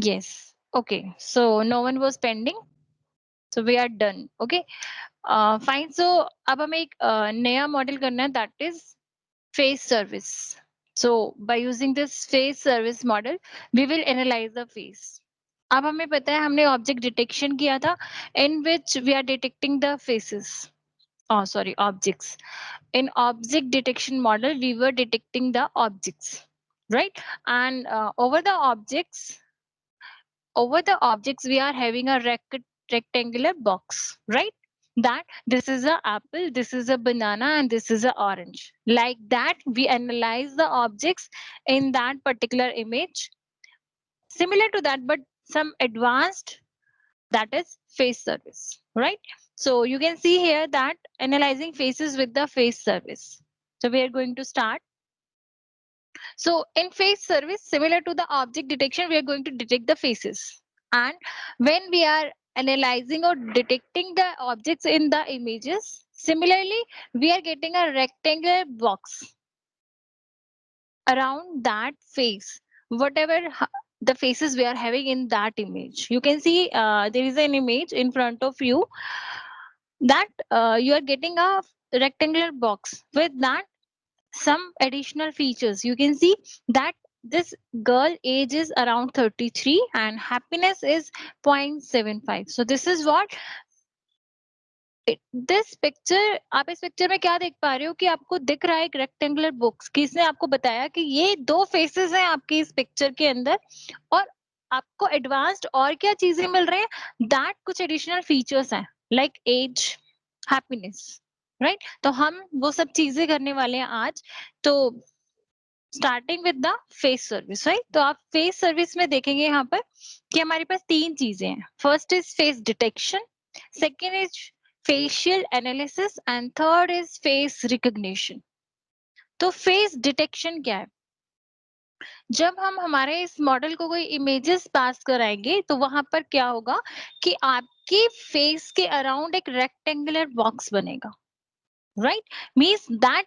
Yes. Okay. So no one was pending. So we are done. Okay. Fine. So अब हमें एक नया model करना है, that is face service. So by using this face service model, we will analyze the face. अब हमें पता है हमने ऑब्जेक्ट डिटेक्शन किया था in which we are detecting the faces. Oh, sorry, objects. In object detection model, we were detecting the objects, right? And over the objects we are having a rectangular box, right? That this is a apple, this is a banana, and this is a orange. Like that we analyze the objects in that particular image. Similar to that, but some advanced, that is face service, right? So you can see here that analyzing faces with the face service. So we are going to start. So in face service, similar to the object detection, we are going to detect the faces. And when we are analyzing or detecting the objects in the images, similarly, we are getting a rectangular box around that face, whatever the faces we are having in that image. You can see there is an image in front of you that you are getting a rectangular box with that some additional features. You can see that this girl age is around 33 and happiness is 0.75. So this is what this picture, आप इस picture में क्या देख पा रहे हो कि आपको दिख रहा है एक रेक्टेंगुलर बॉक्स। किसने आपको बताया कि ये दो फेसेस हैं आपकी इस पिक्चर के अंदर, और आपको एडवांस्ड और क्या चीजें मिल रही हैं, दैट कुछ एडिशनल फीचर्स हैं लाइक एज, हैप्पीनेस, राइट? तो हम वो सब चीजें करने वाले हैं आज। तो starting with the face service, right? तो आप फेस सर्विस में देखेंगे यहाँ पर कि हमारे पास तीन चीजें हैं। First is face detection, second is facial analysis and third is face recognition. तो फेस डिटेक्शन क्या है? जब हम हमारे इस मॉडल को कोई इमेजेस पास कराएंगे तो वहां पर क्या होगा कि आपके फेस के अराउंड एक रेक्टेंगुलर बॉक्स बनेगा, राइट? मीन्स दैट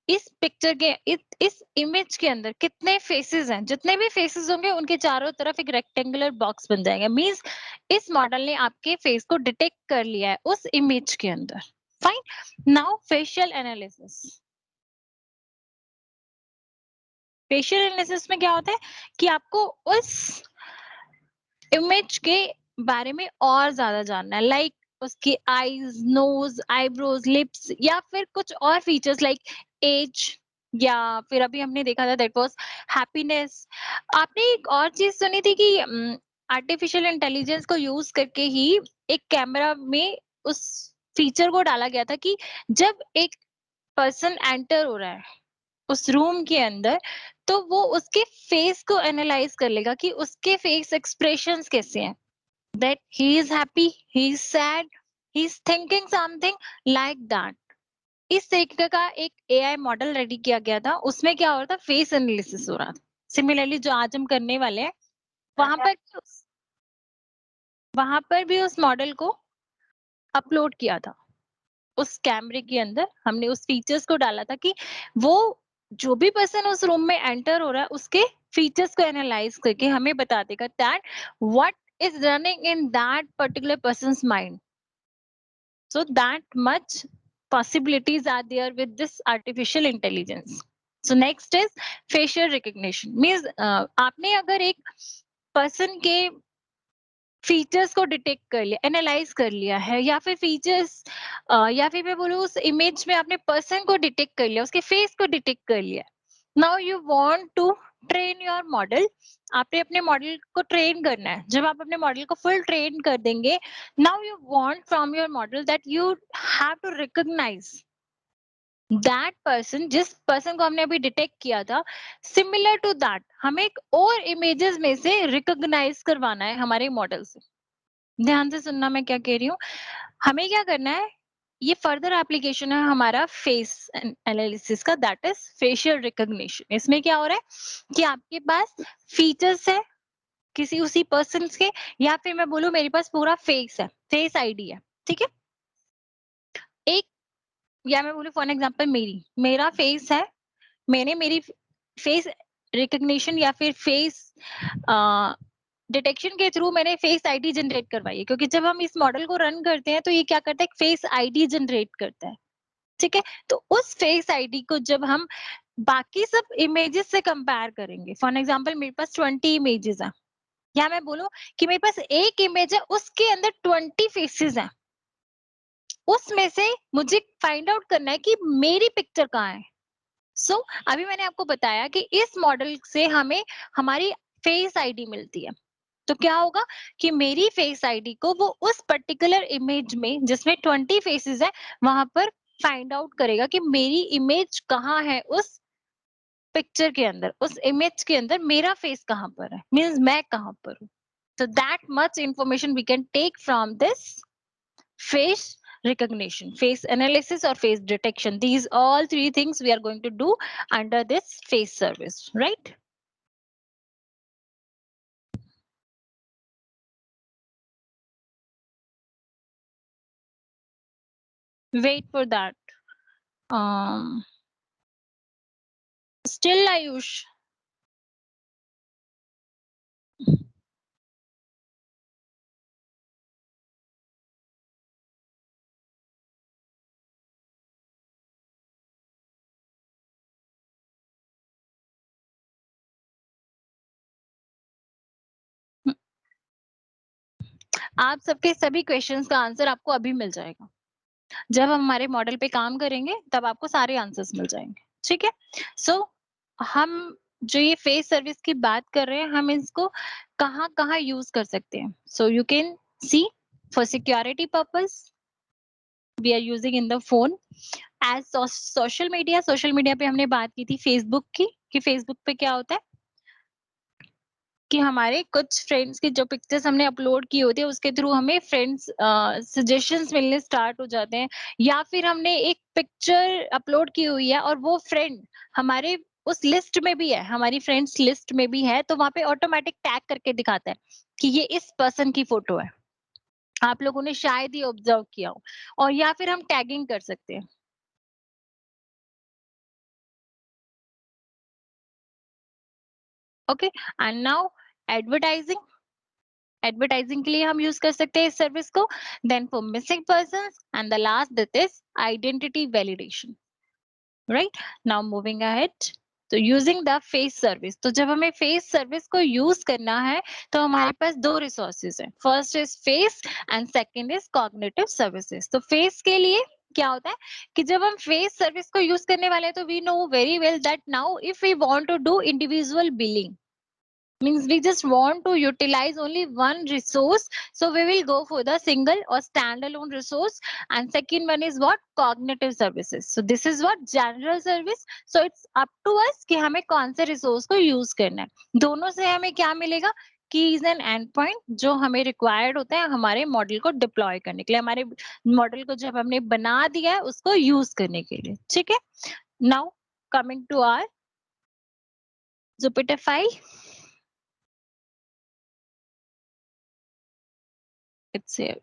इस पिक्चर के इस इमेज के अंदर कितने फेसेस हैं, जितने भी फेसेस होंगे उनके चारों तरफ एक रेक्टेंगुलर बॉक्स बन जाएगा। मींस इस मॉडल ने आपके फेस को डिटेक्ट कर लिया है उस इमेज के अंदर। Fine. Now facial analysis. Facial analysis में क्या होता है कि आपको उस इमेज के बारे में और ज्यादा जानना है, लाइक उसकी आईज, नोज, आईब्रोज, लिप्स, या फिर कुछ और फीचर्स लाइक एज, या फिर अभी हमने देखा था दैट वाज हैप्पीनेस। आपने एक और चीज सुनी थी कि आर्टिफिशियल इंटेलिजेंस को यूज करके ही एक कैमरा में उस फीचर को डाला गया था कि जब एक पर्सन एंटर हो रहा है उस रूम के अंदर, तो वो उसके फेस को एनालाइज कर लेगा कि उसके फेस एक्सप्रेशंस कैसे हैं, that he is happy, he is sad, he is thinking something, like that. इस तरीके का एक एआई मॉडल रेडी किया गया था, उसमें क्या हो रहा था, फेस एनालिसिस हो रहा था। सिमिलरली जो आज हम करने वाले हैं, वहां पर वहां पर भी उस मॉडल को अपलोड किया था। उस कैमरे के अंदर हमने उस फीचर्स को डाला था कि वो जो भी पर्सन उस रूम में एंटर हो रहा है उसके फीचर्स को एनालाइज करके हमें बता देगा that what is running in that particular persons mind. So that much possibilities are there with this artificial intelligence. So next is facial recognition. Means आपने अगर एक पर्सन के फीचर्स को डिटेक्ट कर लिया, एनालाइज कर लिया है, या फिर फीचर्स या फिर मैं बोलूँ उस इमेज में आपने पर्सन को डिटेक्ट कर लिया, उसके फेस को डिटेक्ट कर लिया, now you want to train your model. आपने अपने मॉडल को ट्रेन करना है। जब आप अपने मॉडल को फुल ट्रेन कर देंगे, now you want from your model that you have to recognise that person, जिस पर्सन को हमने अभी डिटेक्ट किया था, सिमिलर टू दैट हमें एक और इमेजेस में से रिकॉग्नाइज करवाना है हमारे मॉडल से। ध्यान से सुनना मैं क्या कह रही हूँ। हमें क्या करना है, ये फर्दर एप्लीकेशन है हमारा फेस एनालिसिस का, दैट इज फेशियल रिकॉग्निशन। इसमें क्या हो रहा है कि आपके पास फीचर्स है किसी उसी पर्सन के, या फिर मैं बोलूं मेरे पास पूरा फेस है, फेस आईडी है, ठीक है। एक, या मैं बोलूं फॉर एग्जांपल मेरा फेस है, मैंने मेरी फेस रिकॉग्निशन या फिर फेस डिटेक्शन के थ्रू मैंने फेस आईडी जनरेट करवाई है, क्योंकि जब हम इस मॉडल को रन करते हैं तो ये क्या करता है, एक फेस आईडी जनरेट करता है। ठीक है, तो उस फेस आईडी को जब हम बाकी सब इमेजेस से कंपेयर करेंगे, फॉर एग्जांपल मेरे पास 20 इमेजेस हैं, या मैं बोलूं कि मेरे पास एक इमेज है उसके अंदर 20 फेसेस हैं, उसमें से मुझे फाइंड आउट करना है कि मेरी पिक्चर कहाँ है। सो अभी मैंने आपको बताया कि इस मॉडल से हमें हमारी फेस आईडी मिलती है। तो क्या होगा कि मेरी फेस आईडी को वो उस पर्टिकुलर इमेज में जिसमें 20 फेसेस है वहां पर फाइंड आउट करेगा कि मेरी इमेज कहाँ है, उस पिक्चर के अंदर, उस इमेज के अंदर मेरा फेस कहाँ पर है, मीन्स मैं कहाँ पर हूँ। So that much information we can take from this face recognition, face analysis or face detection. These all three things we are going to do under this face service, right? Wait for that. Um, Still Ayush. आप सबके सभी questions का answer आपको अभी मिल जाएगा। जब हम हमारे मॉडल पे काम करेंगे तब आपको सारे आंसर्स मिल जाएंगे। ठीक है, सो हम जो ये फेस सर्विस की बात कर रहे हैं, हम इसको कहाँ कहाँ यूज कर सकते हैं। So you can see, for security purpose we are using in the phone, as social media पे हमने बात की थी फेसबुक की, कि फेसबुक पे क्या होता है कि हमारे कुछ फ्रेंड्स की जो पिक्चर्स हमने अपलोड की होती है उसके थ्रू हमें फ्रेंड्स सजेशंस मिलने स्टार्ट हो जाते हैं, या फिर हमने एक पिक्चर अपलोड की हुई है और वो फ्रेंड हमारे उस लिस्ट में भी है, हमारी फ्रेंड्स लिस्ट में भी है, तो वहां पे ऑटोमेटिक टैग करके दिखाता है कि ये इस पर्सन की फोटो है। आप लोगों ने शायद ही ऑब्जर्व किया हो। और या फिर हम टैगिंग कर सकते हैं। Okay, and now advertising, advertising के लिए हम यूज कर सकते हैं इस सर्विस को। Then for missing person and the last that is identity validation, right. Now moving ahead, तो यूजिंग द फेस सर्विस, तो जब हमें फेस सर्विस को यूज करना है तो हमारे पास दो रिसोर्सेज हैं, first is face and second is cognitive services. तो फेस के लिए क्या होता है कि जब हम फेस सर्विस को यूज करने वाले हैं तो we know very well that now if we want to do individual billing, means we just want to utilize only one resource, so we will go for the single or standalone resource. And second one is what, cognitive services. So this is what general service, so it's up to us कि हमें कौन से resource को use करना है। दोनों से हमें क्या मिलेगा, कीज एंड एंड पॉइंट जो हमें रिक्वायर्ड होता है हमारे मॉडल को डिप्लॉय करने के लिए, हमारे मॉडल को जब हमने बना दिया है उसको यूज करने के लिए। ठीक है, now coming to our Jupyter 5, it's here.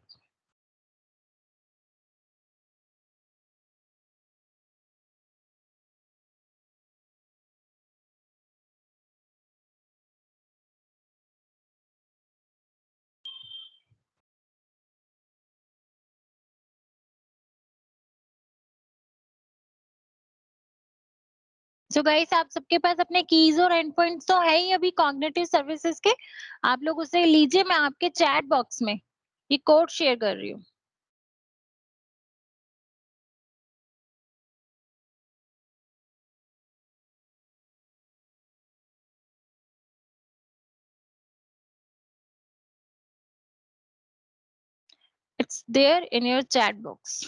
सो गाइस, आप सबके पास अपने कीज और एंड पॉइंट्स तो है ही अभी कॉग्निटिव सर्विसेज के, आप लोग उसे लीजिए। मैं आपके चैट बॉक्स में ये कोड शेयर कर रही हूँ। It's there in your chat box.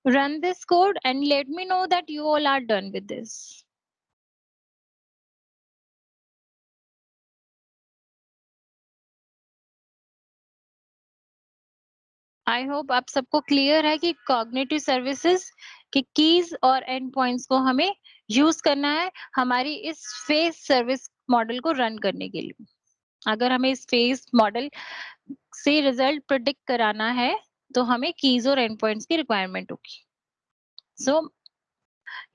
Run this code and let me know that you all are done with this. I hope आप सबको क्लियर है कि कॉग्निटिव सर्विसेज की कीज और एंड पॉइंट्स को हमें यूज करना है हमारी इस फेस सर्विस मॉडल को रन करने के लिए। अगर हमें इस फेस मॉडल से रिजल्ट प्रिडिक्ट कराना है तो हमें कीज़ और एंड पॉइंट्स की रिक्वायरमेंट होगी। सो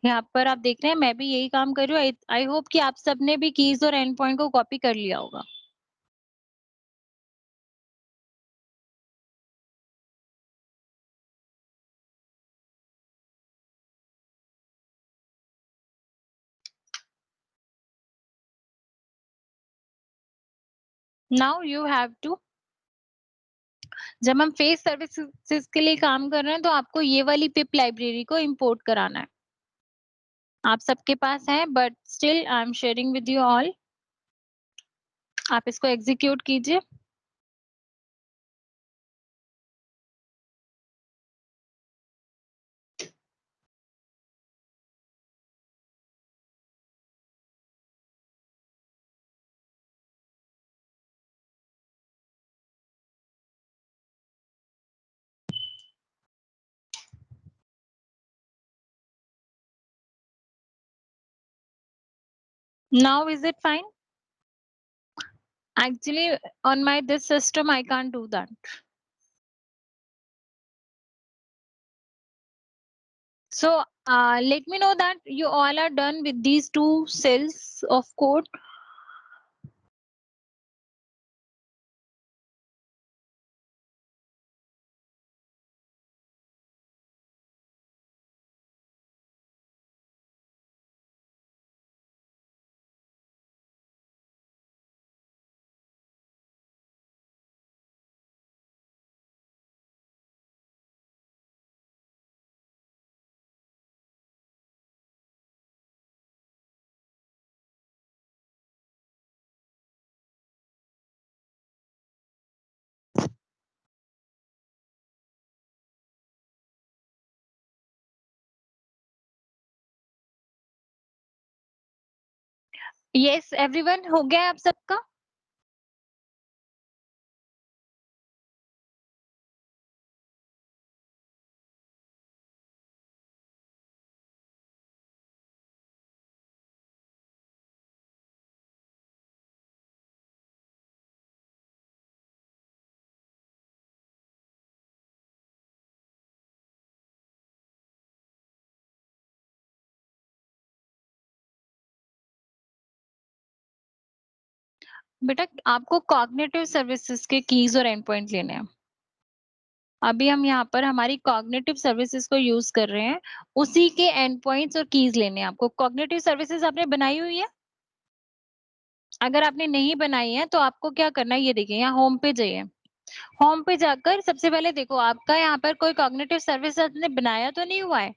यहाँ पर आप देख रहे हैं मैं भी यही काम कर रही हूँ। आई आई होप कि आप सबने भी कीज़ और एंड पॉइंट को कॉपी कर लिया होगा। नाउ यू हैव टू, जब हम फेस सर्विसेज के लिए काम कर रहे हैं तो आपको ये वाली पिप लाइब्रेरी को इंपोर्ट कराना है। आप सबके पास है but still I am sharing with you all. आप इसको एग्जीक्यूट कीजिए। Now is it fine? Actually, on my this system, I can't do that. So let me know that you all are done with these two cells of code. Yes, everyone हो गया आप सबका? बेटा आपको cognitive services के keys और and point लेने हैं। अभी हम यहाँ पर हमारी कॉग्निटिव सर्विसेज को यूज कर रहे हैं, उसी के एंड पॉइंट्स और कीज लेने हैं आपको। कॉग्निटिव सर्विसेज आपने बनाई हुई है? अगर आपने नहीं बनाई है तो आपको क्या करना है, ये देखिए यहाँ होम पे जाइए। होम पे जाकर सबसे पहले देखो आपका यहाँ पर कोई कॉग्निटिव सर्विस आपने बनाया तो नहीं हुआ है।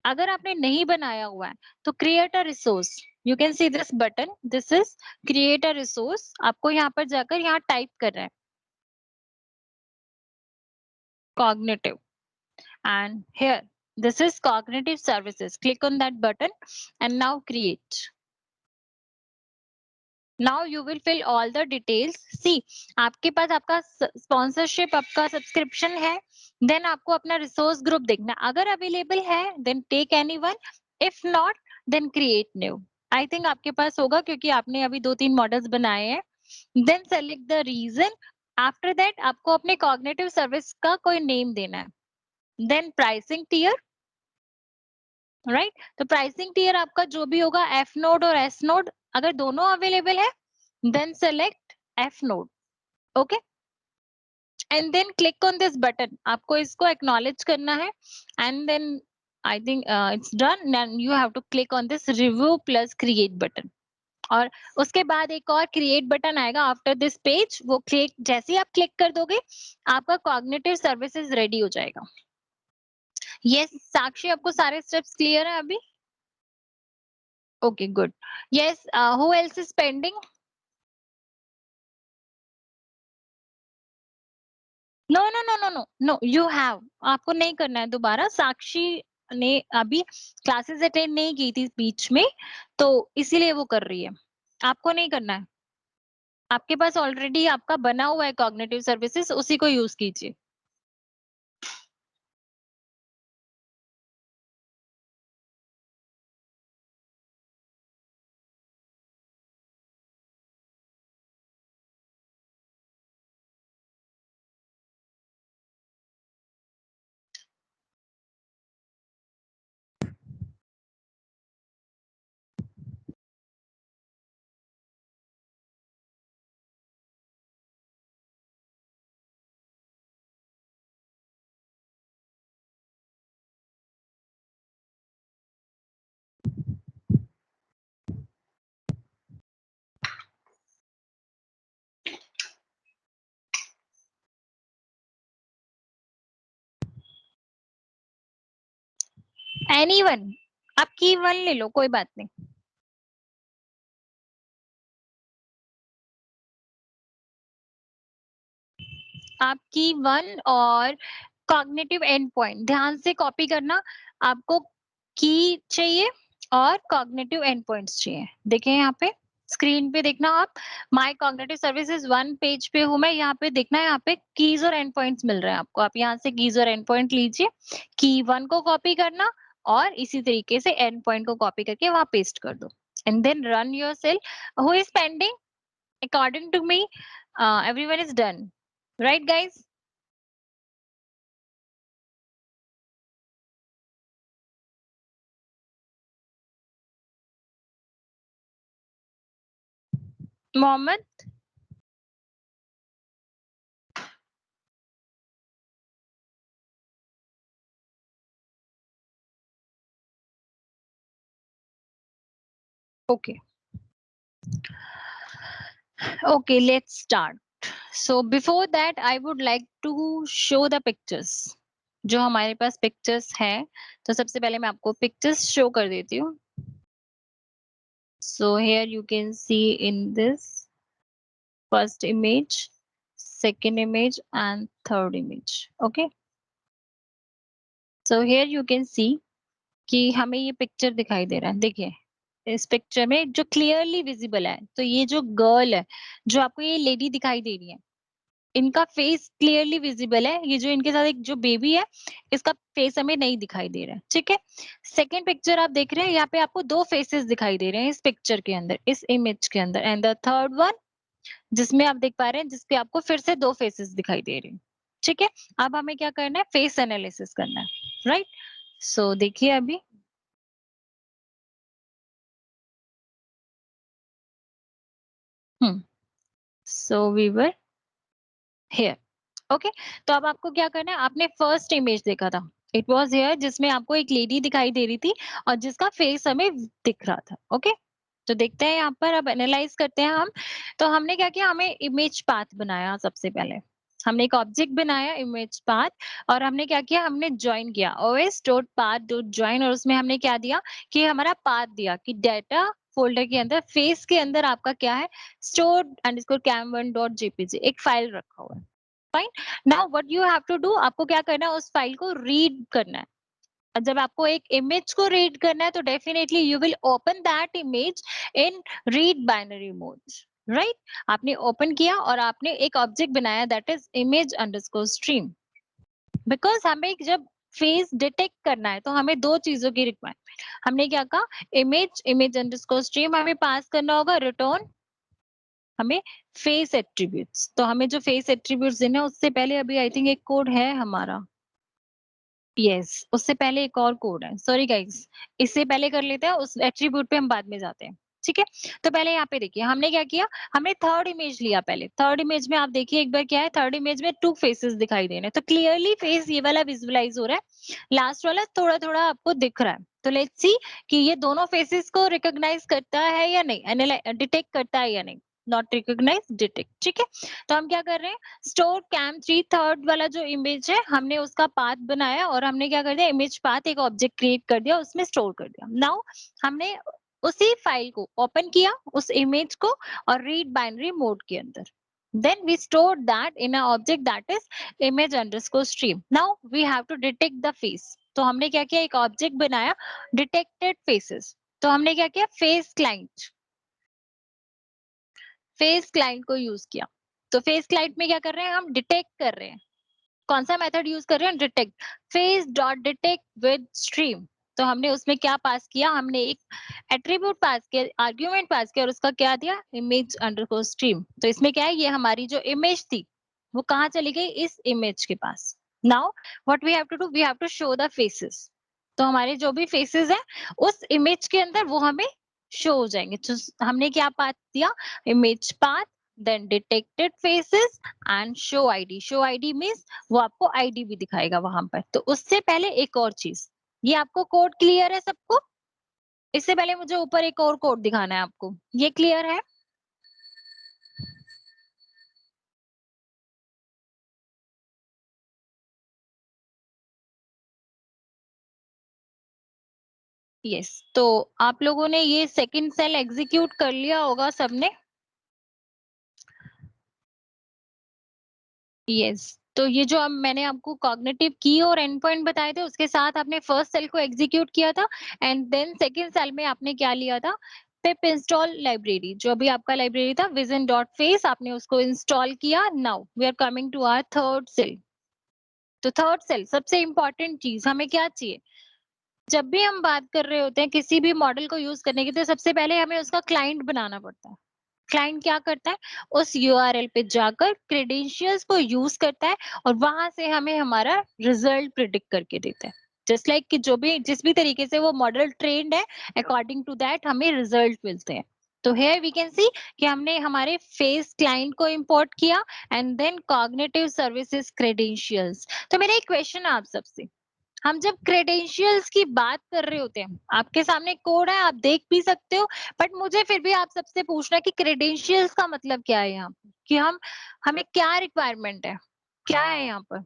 अगर आपने नहीं बनाया हुआ है तो create a resource, you can see this button, this is create a resource. आपको यहाँ पर जाकर यहाँ टाइप करना है cognitive, and here this is cognitive services. Click on that button and now create. Now you will fill all the details. See, आपके पास आपका sponsorship, आपका सब्सक्रिप्शन है, देन आपको अपना रिसोर्स ग्रुप देखना। अगर अवेलेबल है then take anyone, if not then create new. I think आपके पास होगा क्योंकि आपने अभी 2-3 मॉडल्स बनाए हैं। Then select the region. After that आपको अपने कॉग्निटिव सर्विस का कोई नेम देना है। Then pricing tier, right? तो प्राइसिंग टियर आपका जो भी होगा, एफ नोड और एस नोड, अगर दोनों अवेलेबल है then select F node. Okay, and then click on this button. आपको इसको एक्नॉलेज करना है and then I think it's done. Then you have to click on this review plus create button, और उसके बाद एक और क्रिएट बटन आएगा आफ्टर दिस पेज। वो क्लिक, जैसे ही आप क्लिक कर दोगे आपका कॉग्निटिव सर्विसेज रेडी हो जाएगा। यस साक्षी, आपको सारे स्टेप्स क्लियर है अभी? Okay good. Yes, who else is pending? No no no no no no, you have, आपको नहीं करना है दोबारा। साक्षी ने अभी क्लासेस अटेंड नहीं की थी बीच में, तो इसीलिए वो कर रही है। आपको नहीं करना है, आपके पास ऑलरेडी आपका बना हुआ है कॉग्निटिव सर्विसेज, उसी को यूज कीजिए। एनीवन, आप की वन ले लो, कोई बात नहीं। आप की वन और कॉग्निटिव एंड पॉइंट ध्यान से कॉपी करना। आपको की चाहिए और कॉग्निटिव एंड पॉइंट्स चाहिए। देखिए यहाँ पे स्क्रीन पे देखना आप, my cognitive services one page पे हूँ मैं। यहाँ पे देखना है, यहाँ पे कीज और एंड पॉइंट्स मिल रहे हैं आपको। आप यहाँ से कीज और एंड पॉइंट लीजिए, की वन को कॉपी करना और इसी तरीके से एंड पॉइंट को कॉपी करके वहां पेस्ट कर दो, and then run your cell. Who is pending? According to me everyone is done, right guys? Mohammed? Okay. Okay, let's start. So before that, I would like to show the pictures. जो हमारे पास pictures हैं, तो सबसे पहले मैं आपको pictures show कर देती हूँ. So here you can see in this first image, second image and third image. Okay. So here you can see कि हमें ये पिक्चर दिखाई दे रहा है. देखिए इस पिक्चर में जो क्लियरली विजिबल है, तो ये जो गर्ल है, जो आपको ये लेडी दिखाई दे रही है, इनका फेस क्लियरली विजिबल है। ये जो इनके साथ एक जो बेबी है, इसका फेस हमें नहीं दिखाई दे रहा है, ठीक है। सेकेंड पिक्चर आप देख रहे हैं, यहाँ पे आपको दो फेसेस दिखाई दे रहे हैं इस पिक्चर के अंदर, इस इमेज के अंदर। एंड द थर्ड वन जिसमें आप देख पा रहे हैं, जिसपे आपको फिर से दो फेसेस दिखाई दे रहे हैं, ठीक है। अब हमें क्या करना है, फेस एनालिसिस करना है, राइट। सो देखिए अभी, hmm, so we were here, okay. तो अब आपको क्या करना है, आपने फर्स्ट इमेज देखा था, इट वॉज हेयर, जिसमें आपको एक लेडी दिखाई दे रही थी और जिसका फेस हमें दिख रहा था, ओके। तो देखते हैं यहाँ पर, अब एनालाइज करते हैं हम। तो हमने क्या किया, हमें इमेज पाथ बनाया। सबसे पहले हमने एक ऑब्जेक्ट बनाया इमेज पाथ, और हमने क्या किया, हमने ज्वाइन किया os dot path dot join, और उसमें हमने क्या दिया कि हमारा पाथ दिया कि डाटा फोल्डर के अंदर, फेस के अंदर आपका क्या है, store underscore cam1 dot jpg, एक फाइल रखा हुआ है। Fine. Now what you have to do, आपको क्या करना है, उस फाइल को रीड करना है। और जब आपको एक इमेज को रीड करना है, तो definitely you will open that image in read binary mode, right. आपने ओपन किया और आपने एक ऑब्जेक्ट बनाया, that is image underscore stream. Because हमें जब फेस डिटेक्ट करना है, तो हमें दो चीजों की रिक्वायरमेंट, हमने क्या कहा, इमेज अंडरस्कोर स्ट्रीम हमें पास करना होगा, रिटर्न हमें फेस एट्रीब्यूट्स। तो हमें जो फेस एट्रीब्यूट्स देना है, उससे पहले अभी आई थिंक एक कोड है हमारा, यस, उससे पहले एक और कोड है, सॉरी गाइस। इससे पहले कर लेते हैं, उस एट्रीब्यूट पे हम बाद में जाते हैं, ठीक है। तो पहले यहाँ पे देखिए हमने क्या किया, हमने थर्ड इमेज लिया। पहले थर्ड इमेज में आप देखिए एक बार, क्या है, थर्ड इमेज में टू फेसेस दिखाई दे रहे हैं, तो क्लियरली फेस ये वाला विजुअलाइज हो रहा है, लास्ट वाला थोड़ा थोड़ा आपको दिख रहा है। तो लेट्स सी कि ये दोनों फेसेस को रिकॉग्नाइज करता है या नहीं, डिटेक्ट करता है या नहीं। नॉट रिकॉग्नाइज, डिटेक्ट, ठीक है। तो हम क्या कर रहे हैं, स्टोर कैम थ्री थर्ड वाला जो इमेज है, हमने उसका पाथ बनाया और हमने क्या कर दिया, इमेज पाथ एक ऑब्जेक्ट क्रिएट कर दिया, उसमें स्टोर कर दिया। नाउ हमने उसी फाइल को ओपन किया, उस इमेज को, और रीड बाइनरी मोड के अंदर, then we store that in a object that is image underscore stream. Now we have to detect the face. तो हमने क्या किया, एक ऑब्जेक्ट बनाया, डिटेक्टेड फेसेस। तो हमने क्या किया, फेस क्लाइंट को यूज किया। तो फेस क्लाइंट में क्या कर रहे हैं, हम डिटेक्ट कर रहे हैं। कौन सा मेथड यूज कर रहे हैं, detect, face dot detect with stream. तो हमने उसमें क्या पास किया, हमने एक एट्रीब्यूट पास किया, आर्ग्यूमेंट पास किया, और उसका क्या दिया, इमेज अंडरस्कोर स्ट्रीम। तो इसमें क्या है, ये हमारी जो इमेज थी वो कहाँ चली गई, इस इमेज के पास। Now what we have to do, we have to show the faces. तो हमारे जो भी फेसेस है उस इमेज के अंदर वो हमें शो हो जाएंगे। तो हमने क्या पाथ दिया, image path, then detected faces and show ID. Show ID means वो आपको आईडी भी दिखाएगा वहां पर। तो उससे पहले एक और चीज, ये आपको कोड क्लियर है सबको? इससे पहले मुझे ऊपर एक और कोड दिखाना है आपको, ये क्लियर है? यस, तो आप लोगों ने ये सेकंड सेल एग्जीक्यूट कर लिया होगा सबने। यस, तो ये जो अब मैंने आपको कॉग्निटिव की और एंड पॉइंट बताए थे, उसके साथ आपने फर्स्ट सेल को एग्जीक्यूट किया था एंड देन सेकंड सेल में आपने क्या लिया था, पिप इंस्टॉल लाइब्रेरी, जो अभी आपका लाइब्रेरी था विजन डॉट फेस, आपने उसको इंस्टॉल किया। Now we are coming to our third cell. तो थर्ड सेल सबसे इंपॉर्टेंट चीज हमें क्या चाहिए, जब भी हम बात कर रहे होते हैं किसी भी मॉडल को यूज करने की, तो सबसे पहले हमें उसका क्लाइंट बनाना पड़ता है। क्लाइंट क्या करता है, उस यूआरएल पे जाकर क्रेडेंशियल्स को यूज करता है और वहां से हमें हमारा रिजल्ट प्रिडिक्ट करके देता है। जस्ट लाइक कि जो भी जिस भी तरीके से वो मॉडल ट्रेंड है, अकॉर्डिंग टू दैट हमें रिजल्ट मिलते हैं। तो हेयर वी कैन सी कि हमने हमारे फेस क्लाइंट को इंपोर्ट किया and then cognitive services credentials. तो मेरा एक क्वेश्चन है आप सबसे, हम जब क्रेडेंशियल्स की बात कर रहे होते हैं, आपके सामने कोड है, आप देख भी सकते हो, बट मुझे फिर भी आप सबसे पूछना है कि क्रेडेंशियल्स का मतलब क्या है यहाँ पे, कि हम हमें क्या रिक्वायरमेंट है, क्या है यहाँ पर।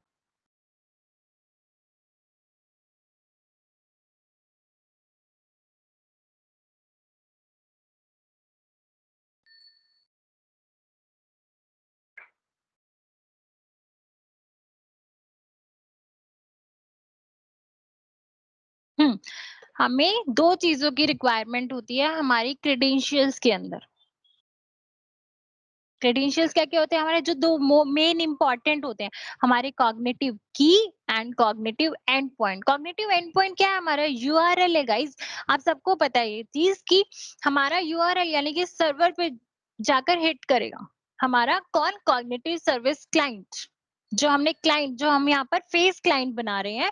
हम्म, हमें दो चीजों की रिक्वायरमेंट होती है हमारी क्रेडेंशियल्स के अंदर। क्रेडेंशियल्स क्या क्या होते हैं, हमारे जो दो मेन इंपॉर्टेंट होते हैं, हमारे कॉग्निटिव की and cognitive and point. Cognitive and point क्या है, हमारा यूआरएल है गाइस। आप सबको पता है ये चीज कि हमारा यूआरएल यानी कि सर्वर पे जाकर हिट करेगा हमारा कौन, कॉग्निटिव सर्विस क्लाइंट। जो हम यहाँ पर फेस क्लाइंट बना रहे हैं,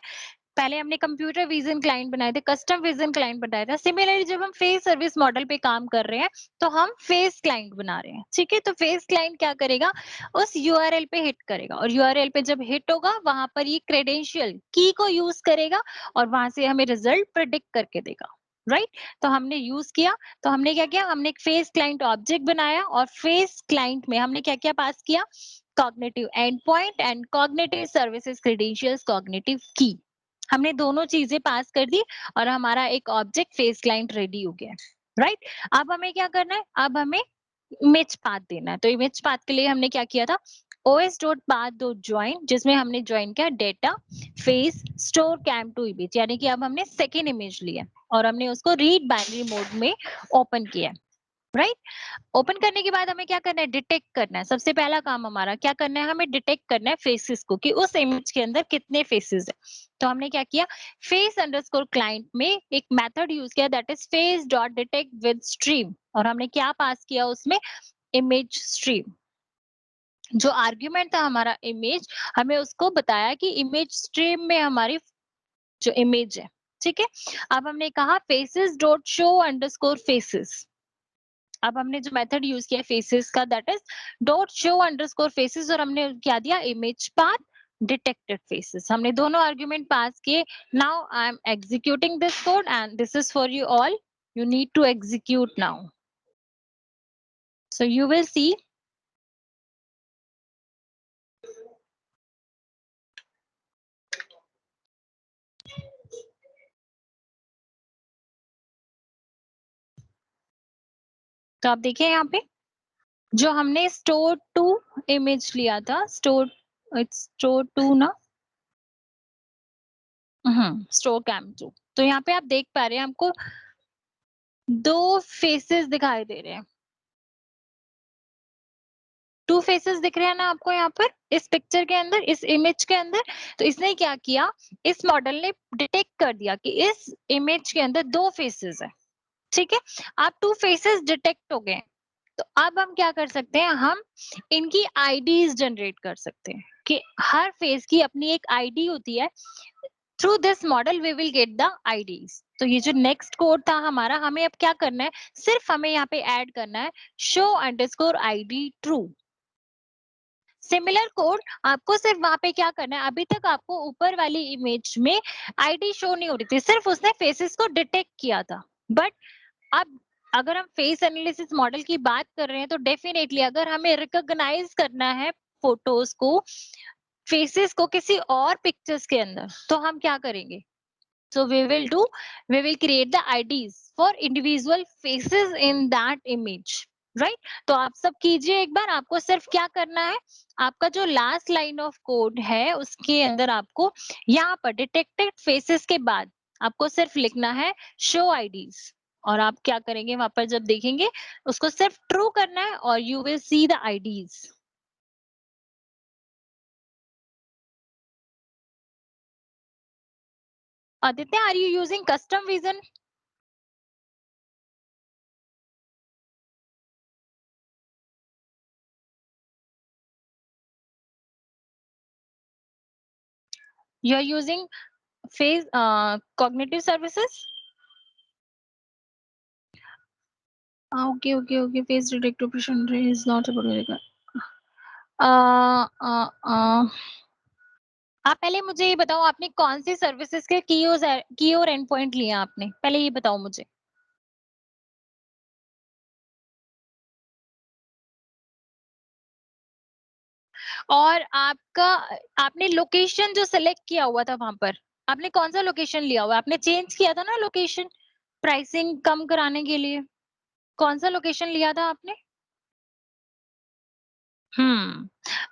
पहले हमने कंप्यूटर विजन क्लाइंट बनाए थे, कस्टम विजन क्लाइंट बनाया था। सिमिलरली जब हम फेस सर्विस मॉडल पे काम कर रहे हैं, तो हम फेस क्लाइंट बना रहे हैं। ठीक है, तो फेस क्लाइंट क्या करेगा, उस यूआरएल पे हिट करेगा और यूआरएल पे जब हिट होगा वहां पर ये क्रेडेंशियल की को यूज करेगा और वहां से हमें रिजल्ट प्रिडिक्ट करके देगा। राइट तो हमने यूज किया, तो हमने क्या किया, हमने एक फेस क्लाइंट ऑब्जेक्ट बनाया और फेस क्लाइंट में हमने क्या क्या पास किया, cognitive and point and cognitive services credentials cognitive की। हमने दोनों चीजें पास कर दी और हमारा एक ऑब्जेक्ट फेस क्लाइंट रेडी हो गया। राइट अब हमें क्या करना है, अब हमें इमेज पाथ देना है। तो इमेज पाथ के लिए हमने क्या किया था, os dot path dot join, जिसमें हमने ज्वाइन किया data face store cam two image, यानी कि अब हमने सेकेंड इमेज लिया और हमने उसको रीड बाइनरी मोड में ओपन किया। राइट ओपन करने के बाद हमें क्या करना है, डिटेक्ट करना है। सबसे पहला काम हमारा क्या करना है, हमें डिटेक्ट करना है फेसेस को, कि उस इमेज के अंदर कितने फेसेस है। तो हमने क्या किया, फेस अंडरस्कोर क्लाइंट में एक मेथड यूज किया, that is face dot detect with stream, और हमने क्या पास किया उसमें, इमेज स्ट्रीम। जो आर्ग्यूमेंट था हमारा इमेज, हमें उसको बताया कि इमेज स्ट्रीम में हमारी जो इमेज है। ठीक है, अब हमने कहा faces dot show underscore faces. अब हमने जो मेथड यूज किया फेसेस का, that is dot show underscore faces, और हमने क्या दिया, इमेज पाथ डिटेक्टेड फेसेस। हमने दोनों आर्गुमेंट पास किए। Now I M executing this code and this is for you all, you need to execute now, so you will see। तो आप देखिए यहाँ पे जो हमने स्टोर टू इमेज लिया था, स्टोर, इट्स स्टोर टू ना, स्टोर कैम टू। तो यहाँ पे आप देख पा रहे हैं, हमको दो फेसेस दिखाई दे रहे हैं, टू फेसेस दिख रहे हैं ना आपको यहाँ पर इस पिक्चर के अंदर, इस इमेज के अंदर। तो इसने क्या किया, इस मॉडल ने डिटेक्ट कर दिया कि इस इमेज के अंदर दो फेसेस है। ठीक है, आप टू फेसेस डिटेक्ट हो गए, तो अब हम क्या कर सकते हैं, हम इनकी आईडीज जनरेट कर सकते हैं, कि हर फेस की अपनी एक आईडी होती है। Through this model we will get the IDs. तो ये जो नेक्स्ट कोड था हमारा, हमें अब क्या करना है, सिर्फ हमें यहाँ पे ऐड करना है show underscore ID true. Similar code आपको सिर्फ वहां पे क्या करना है, अभी तक आपको ऊपर वाली इमेज में आईडी शो नहीं हो रही थी, सिर्फ उसने फेसेस को डिटेक्ट किया था। बट अब अगर हम फेस एनालिसिस मॉडल की बात कर रहे हैं, तो डेफिनेटली अगर हमें रिकॉग्नाइज करना है फोटोज को, फेसेस को किसी और पिक्चर्स के अंदर, तो हम क्या करेंगे, So we will create the IDs for individual faces in that image, right? तो आप सब कीजिए एक बार, आपको सिर्फ क्या करना है, आपका जो लास्ट लाइन ऑफ कोड है उसके अंदर आपको यहाँ पर डिटेक्टेड फेसेस के बाद आपको सिर्फ लिखना है शो आईडीज, और आप क्या करेंगे वहां पर जब देखेंगे उसको सिर्फ ट्रू करना है और you will see the IDs. Aditya, are you using custom vision? You are using face cognitive services? Okay, okay, okay. Face detect operation is not about. आप पहले मुझे ये बताओ, आपने कौन सी सर्विसेज के की और एंड पॉइंट लिया आपने, पहले ये बताओ मुझे. और आपका, आपने लोकेशन जो सिलेक्ट किया हुआ था वहां पर, आपने कौन सा लोकेशन लिया हुआ है? आपने चेंज किया था ना लोकेशन प्राइसिंग कम कराने के लिए, कौन सा लोकेशन लिया था आपने?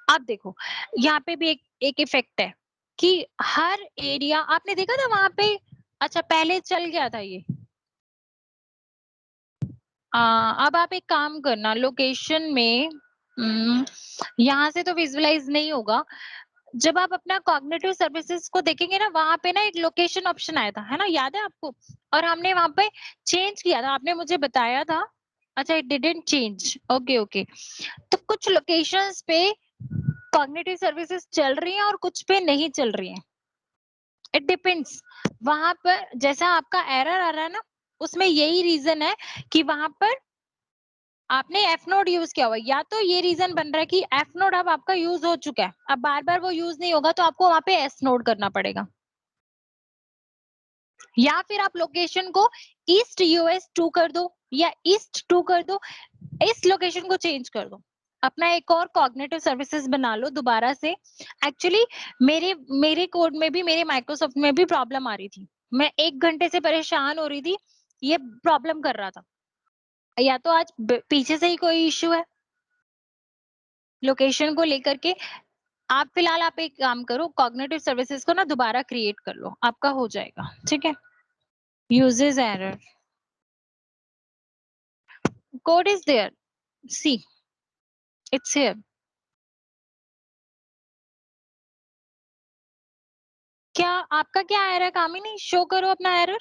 अब देखो, यहाँ पे भी एक इफेक्ट है कि हर एरिया आपने देखा था वहां पे. अच्छा, पहले चल गया था ये. अब आप एक काम करना लोकेशन में, यहाँ से तो विजुअलाइज नहीं होगा. जब आप अपना कॉग्निटिव सर्विसेज को देखेंगे ना, वहां पे ना एक लोकेशन ऑप्शन आया था, है ना, याद है आपको? और हमने वहां पे चेंज किया था, आपने मुझे बताया था. अच्छा, it didn't change. Okay okay. तो कुछ लोकेशंस पे कॉग्निटिव सर्विसेज चल रही हैं और कुछ पे नहीं चल रही हैं. It depends. वहां पर जैसा आपका एरर आ रहा है ना, उसमें यही रीजन है कि वहां पर आपने एफ नोड यूज किया हुआ है. या तो ये रीजन बन रहा है कि एफ नोड अब आपका यूज हो चुका है, अब बार बार वो यूज नहीं होगा, तो आपको वहां पे एस नोड करना पड़ेगा. या फिर आप लोकेशन को ईस्ट यूएस 2 कर दो या ईस्ट 2 कर दो, इस लोकेशन को चेंज कर दो, अपना एक और कॉग्निटिव सर्विसेज बना लो दोबारा से. एक्चुअली मेरे मेरे कोड में भी, मेरे माइक्रोसॉफ्ट में भी प्रॉब्लम आ रही थी. मैं 1 घंटे से परेशान हो रही थी, ये प्रॉब्लम कर रहा था. या तो आज पीछे से ही कोई इश्यू है लोकेशन को लेकर के. आप फिलहाल आप एक काम करो, कॉग्निटिव सर्विसेज को ना दोबारा क्रिएट कर लो, आपका हो जाएगा. ठीक है. Uses error, code is there, see, it's here. क्या आपका क्या एरर काम ही नहीं, शो करो अपना error.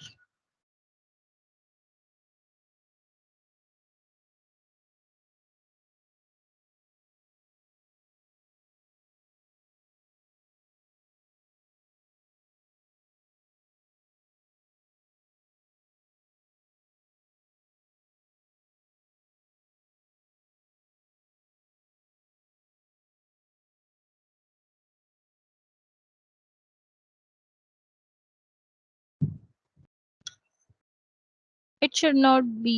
It should not be.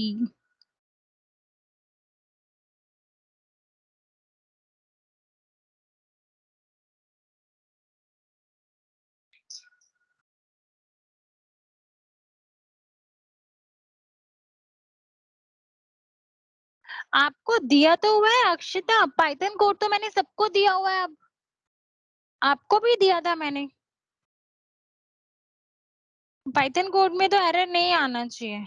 आपको दिया तो हुआ है अक्षिता, पाइथन कोड तो मैंने सबको दिया हुआ है. अब आपको भी दिया था मैंने. पाइथन कोड में तो एरर नहीं आना चाहिए.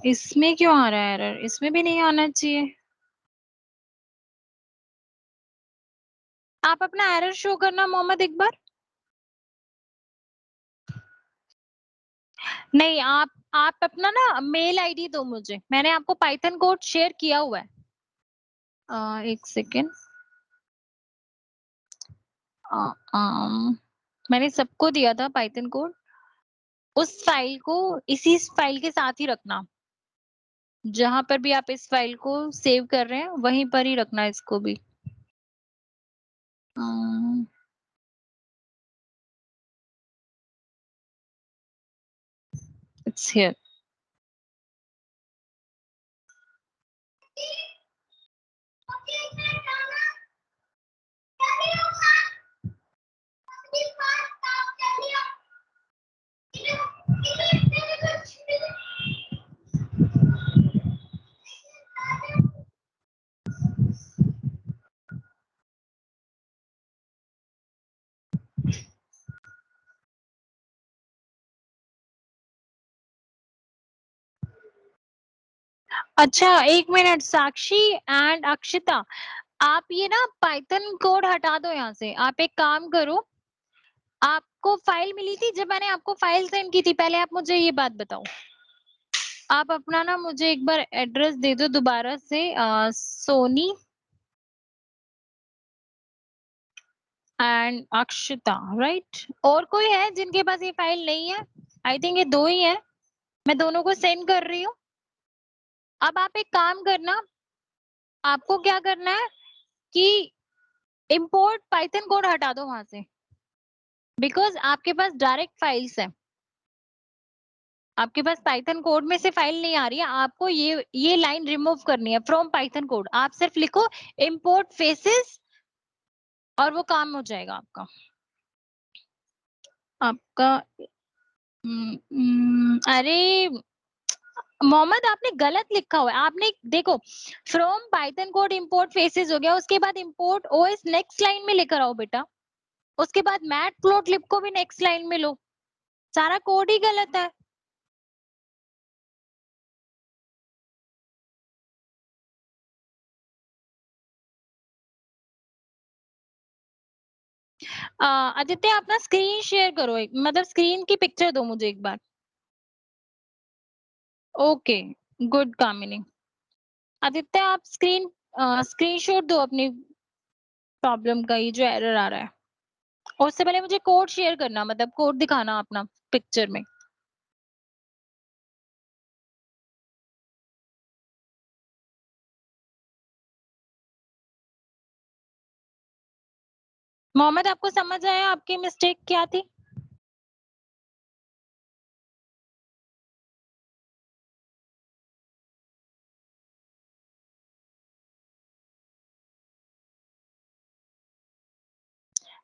इसमें क्यों आ रहा है एरर, इसमें भी नहीं आना चाहिए. आप अपना एरर शो करना मोहम्मद एक बार. नहीं, आप अपना ना मेल आईडी दो मुझे, मैंने आपको पाइथन कोड शेयर किया हुआ है. एक सेकेंड. मैंने सबको दिया था पाइथन कोड. उस फाइल को इसी फाइल के साथ ही रखना, जहां पर भी आप इस फाइल को सेव कर रहे हैं वहीं पर ही रखना इसको भी. It's here. अच्छा, 1 मिनट साक्षी एंड अक्षिता, आप ये ना पाइथन कोड हटा दो यहाँ से। आप एक काम करो, आपको फाइल मिली थी, जब मैंने आपको फाइल सेंड की थी, पहले आप मुझे ये बात बताओ। आप अपना ना मुझे एक बार एड्रेस दे दो दोबारा से, सोनी एंड अक्षिता, राइट? और कोई है जिनके पास ये फाइल नहीं है? आई थिंक ये 2 ही है। मैं दोनों को सेंड कर रही हूँ। अब आप एक काम करना, आपको क्या करना है कि इम्पोर्ट पाइथन कोड हटा दो वहां से, बिकॉज आपके पास डायरेक्ट फाइल्स है। आपके पास पाइथन कोड में से फाइल नहीं आ रही है, आपको ये लाइन रिमूव करनी है फ्रॉम पाइथन कोड। आप सिर्फ लिखो इम्पोर्ट फेसेस और वो काम हो जाएगा आपका। आपका अरे मोहम्मद, आपने गलत लिखा हुआ है। आपने देखो, from Python code import faces हो गया, उसके बाद इम्पोर्ट ओएस नेक्स्ट लाइन में लेकर आओ बेटा। उसके बाद मैट प्लॉट लिप को भी नेक्स्ट लाइन में लो। सारा कोड ही गलत है। आदित्य, आप ना स्क्रीन शेयर करो, एक मतलब स्क्रीन की पिक्चर दो मुझे एक बार। ओके, गुड कामिनी। आदित्य, आप स्क्रीनशॉट दो अपनी प्रॉब्लम का, ये जो एरर आ रहा है। और उससे पहले मुझे कोड शेयर करना, मतलब कोड दिखाना अपना पिक्चर में। मोहम्मद, आपको समझ आया आपकी मिस्टेक क्या थी?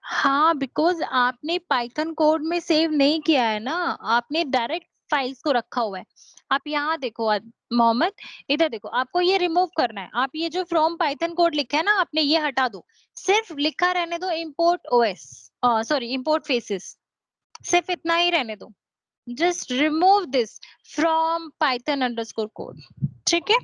हाँ, बिकॉज आपने पाइथन कोड में सेव नहीं किया है ना, आपने डायरेक्ट फाइल्स को रखा हुआ है। आप यहाँ देखो मोहम्मद, इधर देखो, आपको ये रिमूव करना है। आप ये जो फ्रॉम पाइथन कोड लिखा है ना, आपने ये हटा दो। सिर्फ लिखा रहने दो import OS, sorry import faces, सिर्फ इतना ही रहने दो। Just remove this from Python underscore code, ठीक है?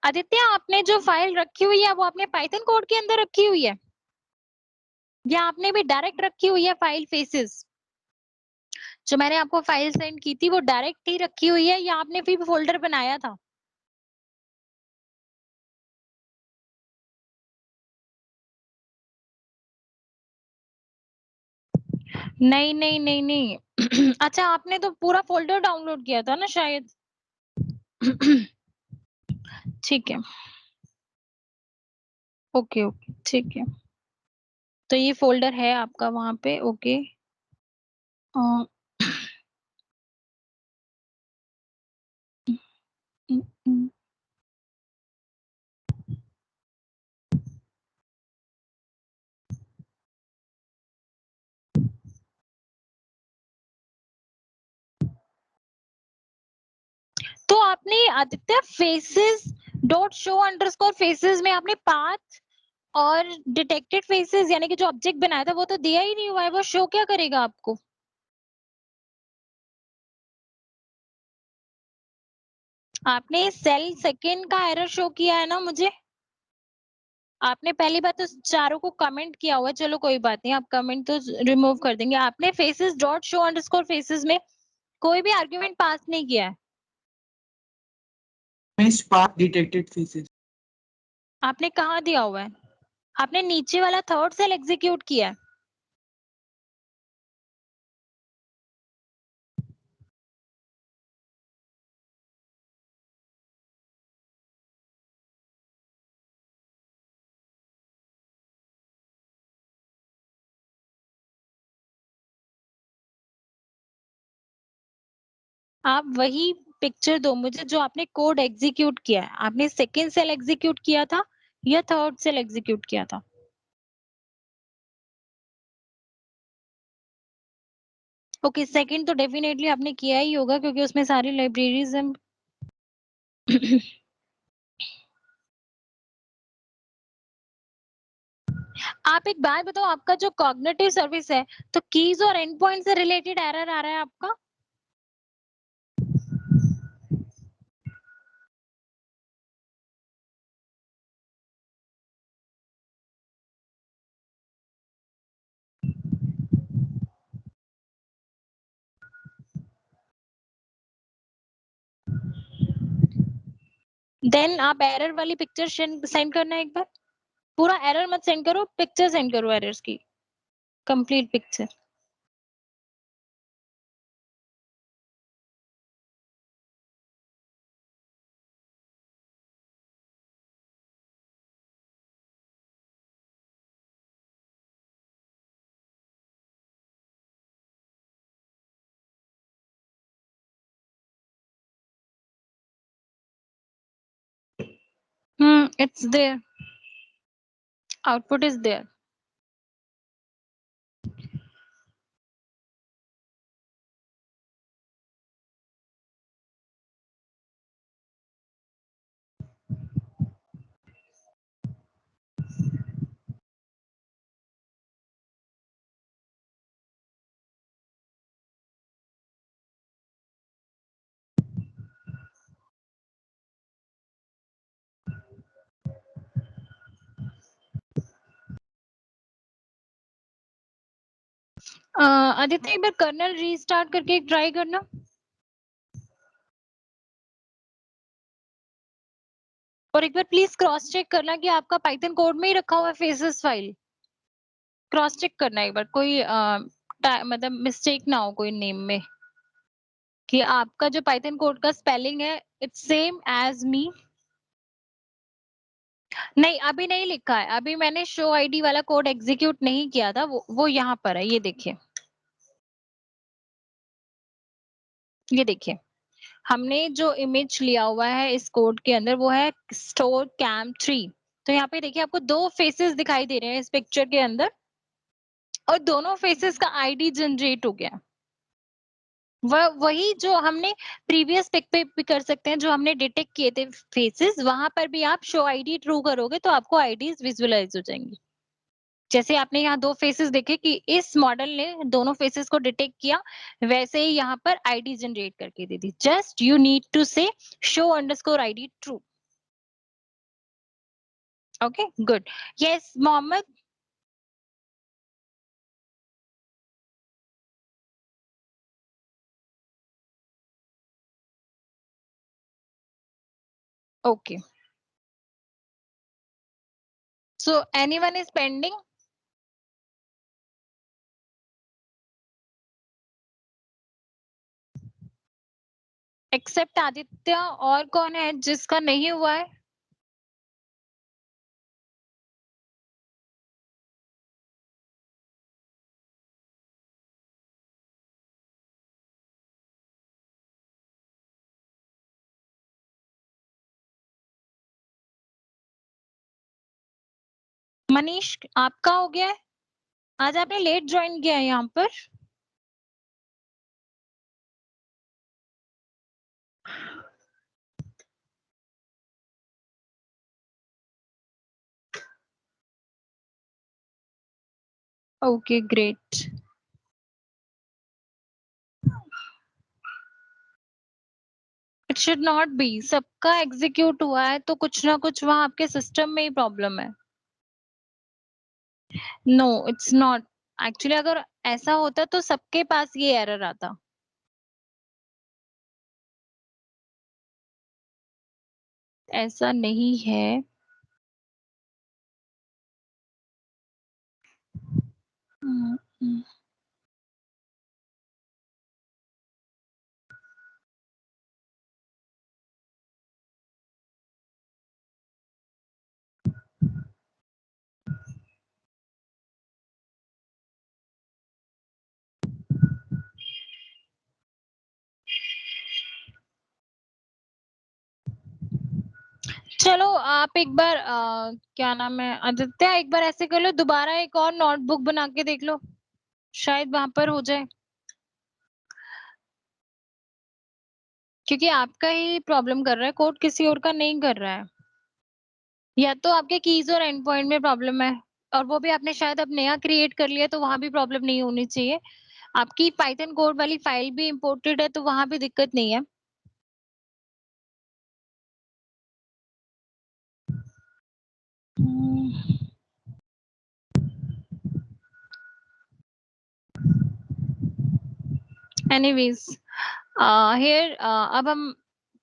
आदित्य, आपने जो फाइल रखी हुई है वो आपने पाइथन कोड के अंदर रखी हुई है, या आपने भी डायरेक्ट रखी हुई है फाइल फेसेस? जो मैंने आपको फाइल सेंड की थी वो डायरेक्ट ही रखी हुई है, या आपने फिर फोल्डर बनाया था? नहीं नहीं नहीं नहीं। अच्छा, आपने तो पूरा फोल्डर डाउनलोड किया था ना शायद। ठीक है, ओके ओके, ठीक है। तो ये फोल्डर है आपका वहां पे, ओके। अ, तो आपने Aditya faces dot show underscore faces में आपने पाथ और डिटेक्टेड फेसेस यानी कि जो ऑब्जेक्ट बनाया था वो तो दिया ही नहीं हुआ है, वो शो क्या करेगा आपको? आपने सेल सेकंड का एरर शो किया है ना मुझे। आपने पहली बात तो चारों को कमेंट किया हुआ है, चलो कोई बात नहीं, आप कमेंट तो रिमूव कर देंगे। आपने faces dot show underscore faces में कोई भी आर्ग्यूमेंट पास नहीं किया है। Miss Park detected feces. आपने कहाँ दिया हुआ है? आपने नीचे वाला थर्ड सेल एग्जीक्यूट किया है। आप वही पिक्चर दो मुझे जो आपने कोड एग्जीक्यूट किया है। आपने सेकेंड सेल एग्जीक्यूट किया था या थर्ड सेल एग्जीक्यूट किया था? ओके, सेकंड तो डेफिनेटली आपने किया ही होगा क्योंकि उसमें सारी लाइब्रेरीज़ हैं। आप एक बात बताओ, आपका जो कॉग्निटिव सर्विस है, तो कीज़ और एंड पॉइंट से रिलेटेड एरर आ रहा है आपका? देन आप एरर वाली पिक्चर सेंड करना एक बार। पूरा एरर मत सेंड करो, पिक्चर सेंड करो एरर्स की, complete picture. It's there, output is there. Aditya, एक बार कर्नल रीस्टार्ट करके ट्राई करना। और एक बार प्लीज क्रॉस चेक करना कि आपका पाइथन कोड में ही रखा हुआ है फेसेस फाइल। क्रॉस चेक करना एक बार, कोई मतलब मिस्टेक ना हो कोई नेम में, कि आपका जो पाइथन कोड का स्पेलिंग है इट्स सेम एज मी। नहीं, अभी नहीं लिखा है, अभी मैंने शो आईडी वाला कोड एग्जीक्यूट नहीं किया था, वो यहाँ पर है, ये देखिए। ये देखिए, हमने जो इमेज लिया हुआ है इस कोड के अंदर वो है स्टोर कैम 3। तो यहाँ पे देखिए आपको दो फेसेस दिखाई दे रहे हैं इस पिक्चर के अंदर, और दोनों फेसेस का आईडी जनरेट हो गया। वह वही जो हमने प्रीवियस पिक पे भी कर सकते हैं, जो हमने डिटेक्ट किए थे फेसेस, वहां पर भी आप शो आईडी ट्रू करोगे तो आपको आईडीज विजुअलाइज हो जाएंगी। जैसे आपने यहाँ दो फेसेस देखे कि इस मॉडल ने दोनों फेसेस को डिटेक्ट किया, वैसे ही यहाँ पर आईडी जनरेट करके दे दी। Just you need to say show underscore ID true. Okay, good. Yes Mohammad. Okay, so anyone is pending? Except Aditya, और कौन है जिसका नहीं हुआ है? मनीष, आपका हो गया है? आज आपने लेट ज्वाइन किया है यहाँ पर। Okay, great. It should not be, सबका एग्जीक्यूट हुआ है तो कुछ ना कुछ वहां आपके सिस्टम में ही प्रॉब्लम है। No, it's not. एक्चुअली अगर ऐसा होता तो सबके पास ये एरर आता। ऐसा नहीं है। हम्म, हम्म। चलो आप एक बार क्या नाम है आदित्य, एक बार ऐसे कर लो, दोबारा एक और नोटबुक बना के देख लो, शायद वहां पर हो जाए। क्योंकि आपका ही प्रॉब्लम कर रहा है, कोड किसी और का नहीं कर रहा है। या तो आपके कीज और एंड पॉइंट में प्रॉब्लम है, और वो भी आपने शायद अब नया क्रिएट कर लिया, तो वहां भी प्रॉब्लम नहीं होनी चाहिए। आपकी पाइथन कोड वाली फाइल भी इंपोर्टेड है, तो वहां भी दिक्कत नहीं है। एनीवेज, हियर अब हम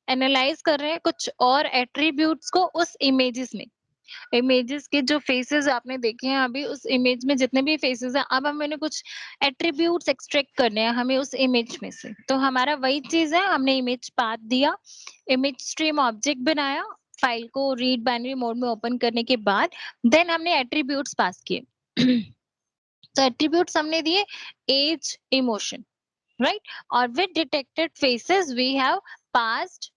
एनालाइज कर रहे हैं कुछ और एट्रीब्यूट्स को उस इमेजेस में। इमेजेस के जो फेसेस आपने देखे हैं अभी, उस इमेज में जितने भी फेसेस हैं, अब हमें कुछ एट्रीब्यूट्स एक्सट्रैक्ट करने हैं हमें उस इमेज में से। तो हमारा वही चीज है, हमने इमेज पाथ दिया, इमेज स्ट्रीम ऑब्जेक्ट बनाया, फाइल को रीड बाइनरी मोड में ओपन करने के बाद देन हमने एट्रीब्यूट्स पास किए। तो एट्रीब्यूट्स हमने दिए एज, इमोशन, राइट? और with detected faces we have passed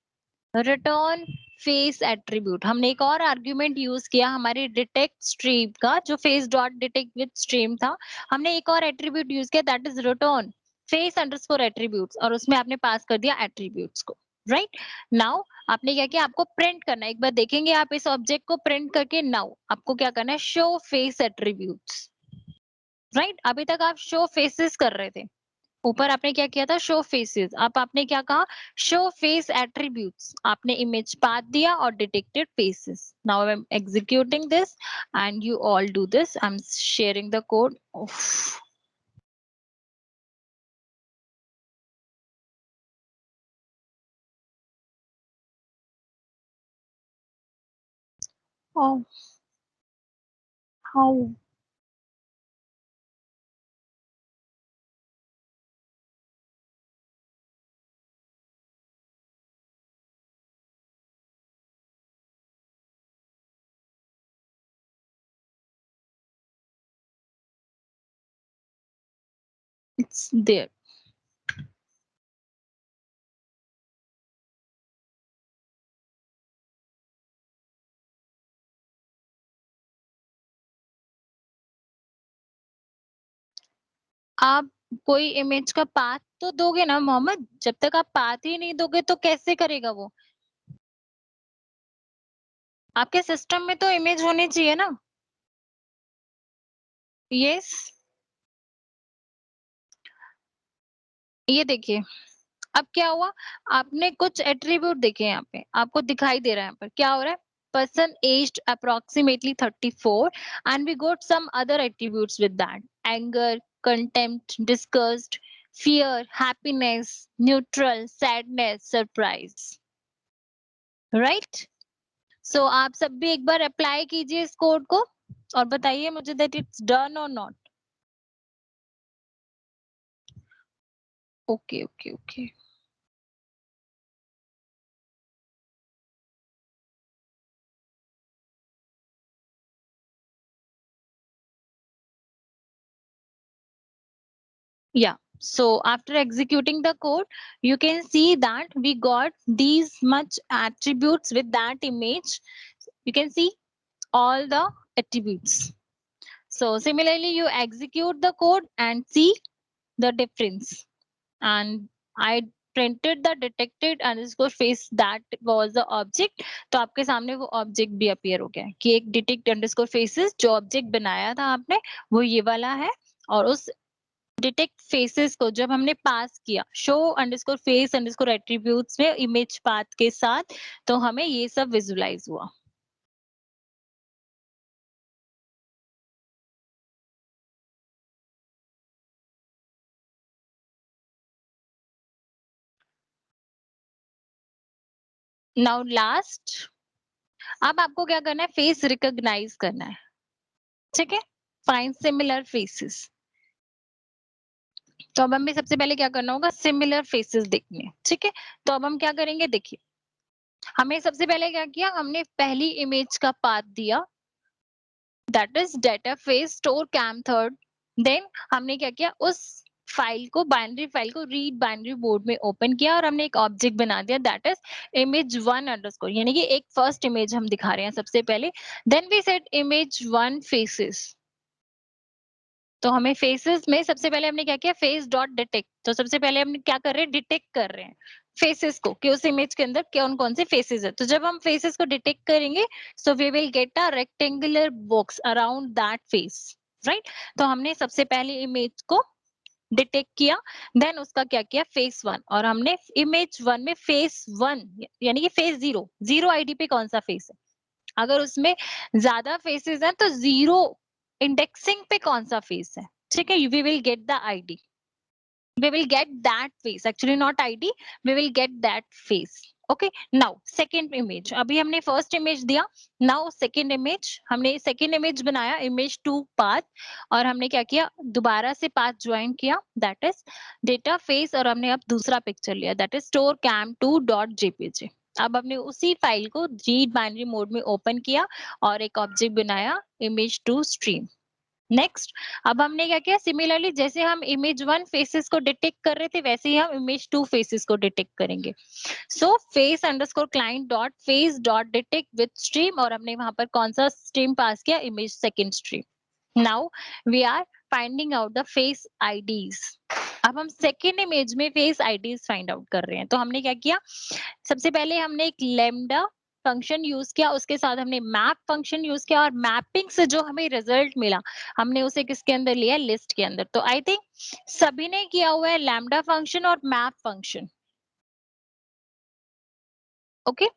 return face attribute. हमने एक और आर्ग्यूमेंट यूज किया हमारी डिटेक्ट स्ट्रीम का, जो face dot detect with stream था, हमने एक और एट्रीब्यूट यूज किया, that is return face underscore attributes, और उसमें आपने पास कर दिया एट्रीब्यूट्स को, राइट? नाउ आपने क्या किया, आपको प्रिंट करना है, एक बार देखेंगे आप इस ऑब्जेक्ट को प्रिंट करके। नाउ आपको क्या करना है, शो फेस एट्रीब्यूट्स, राइट? अभी तक आप शो फेसेस कर रहे थे, ऊपर आपने क्या किया था, शो फेसेस। अब आपने क्या कहा, शो फेस एट्रीब्यूट्स, आपने इमेज पाथ दिया और detected faces. Now I M executing this and you all do this. I am sharing the code. Oh, how? It's there. आप कोई इमेज का पाथ तो दोगे ना मोहम्मद, जब तक आप पाथ ही नहीं दोगे तो कैसे करेगा वो? आपके सिस्टम में तो इमेज होनी चाहिए ना। यस, ये देखिए, अब क्या हुआ, आपने कुछ एट्रीब्यूट देखे यहाँ पे, आपको दिखाई दे रहा है यहाँ पर क्या हो रहा है, person aged approximately 34, and we got some other attributes with that: anger, contempt, disgust, fear, happiness, neutral, sadness, surprise, right? So आप सब भी एक बार अप्लाई कीजिए इस कोड को और बताइए मुझे that it's done or not. Okay, okay, okay. Yeah. So after executing the code, you can see that we got these much attributes with that image. You can see all the attributes. So similarly, you execute the code and see the difference. And I printed the detected underscore face that was the object. तो आपके सामने वो object भी appear हो गया है कि एक डिटेक्ट अंडरस्कोर फेसेस जो ऑब्जेक्ट बनाया था आपने, वो ये वाला है। और उस डिटेक्ट फेसेस को जब हमने पास किया show underscore face underscore attributes में इमेज पाथ के साथ, तो हमें ये सब विजुलाइज हुआ। नाउ लास्ट, अब आपको क्या करना है, फेस रिकॉग्नाइज करना है, ठीक है? Find similar faces. तो अब हमें सबसे पहले क्या करना होगा, सिमिलर फेसेस देखने, ठीक है? तो अब हम क्या करेंगे, देखिए, हमें सबसे पहले क्या किया, हमने पहली इमेज का पाथ दिया, that is data face store cam third. Then हमने क्या किया, उस फाइल को, बाइनरी फाइल को रीड बाइनरी बोर्ड में ओपन किया और हमने एक ऑब्जेक्ट बना दिया, that is image one underscore, यानी कि एक फर्स्ट इमेज हम दिखा रहे हैं सबसे पहले। Then we set image one faces. तो हमें फेसेस में सबसे पहले हमने क्या किया, फेस डॉट डिटेक्ट। तो सबसे पहले हम क्या कर रहे हैं, डिटेक्ट कर रहे हैं। फेसेस को कि उस इमेज के अंदर कौन कौन से फेसेस है। तो जब हम फेसेस को डिटेक्ट करेंगे so we will get a rectangular box around that face, right. तो हमने सबसे पहले इमेज को डिटेक्ट किया, देन उसका क्या किया फेस वन, और हमने इमेज वन में फेस वन यानी कि फेस जीरो, जीरो आईडी पे कौन सा फेस है, अगर उसमें ज्यादा फेसेस हैं तो जीरो इंडेक्सिंग पे कौन सा फेस है, ठीक है। We will get the ID, we will get that face, actually not id, we will get that face. Okay, now second image, अभी हमने first image दिया, now second image, हमने second image बनाया image to path, और हमने क्या किया दोबारा से path ज्वाइन किया, that is data face, और हमने अब दूसरा पिक्चर लिया that is store cam2.jpg। अब हमने उसी फाइल को रीड बाइनरी मोड में ओपन किया और एक ऑब्जेक्ट बनाया image to stream। नेक्स्ट, अब हमने क्या किया सिमिलरली जैसे हम इमेज वन फेसेस को डिटेक्ट कर रहे थे वैसे ही हम इमेज टू फेसेस को डिटेक्ट करेंगे। So face underscore client dot face dot detect with stream, और हमने वहां पर कौन सा स्ट्रीम पास किया image second stream. Now we are finding out the face IDs. अब हम सेकेंड इमेज में फेस आईडीज फाइंड आउट कर रहे हैं। तो हमने क्या किया, सबसे पहले हमने एक लैम्डा फंक्शन यूज किया, उसके साथ हमने मैप फंक्शन यूज किया, और मैपिंग से जो हमें रिजल्ट मिला हमने उसे किसके अंदर लिया लिस्ट के अंदर। तो आई थिंक सभी ने किया हुआ है लैम्डा फंक्शन और मैप फंक्शन, ओके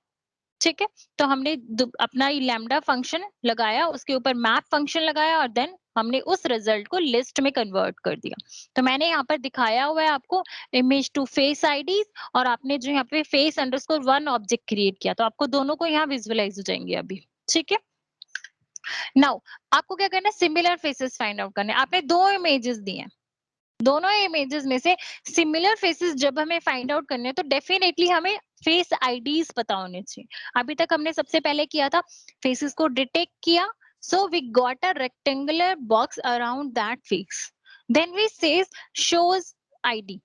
ठीक है। तो हमने अपना ये लैम्डा फंक्शन लगाया, उसके ऊपर मैप फंक्शन लगाया, और देन हमने उस रिजल्ट को लिस्ट में कन्वर्ट कर दिया। तो मैंने यहाँ पर दिखाया हुआ है आपको इमेज टू फेस आईडीज, और आपने जो यहाँ पे face underscore one object create किया, तो आपको दोनों को यहाँ विजुअलाइज हो जाएंगे अभी, ठीक है। नाउ आपको क्या करना है सिमिलर फेसेस फाइंड आउट करने। आपने दो इमेजेस दी हैं, दोनों इमेजेस में से सिमिलर फेसेस जब हमें फाइंड आउट करने हैं तो डेफिनेटली हमें फेस आईडीज पता होने चाहिए। अभी तक हमने सबसे पहले किया था फेसेस को डिटेक्ट किया, so we got a rectangular box around that face, then we says shows ID.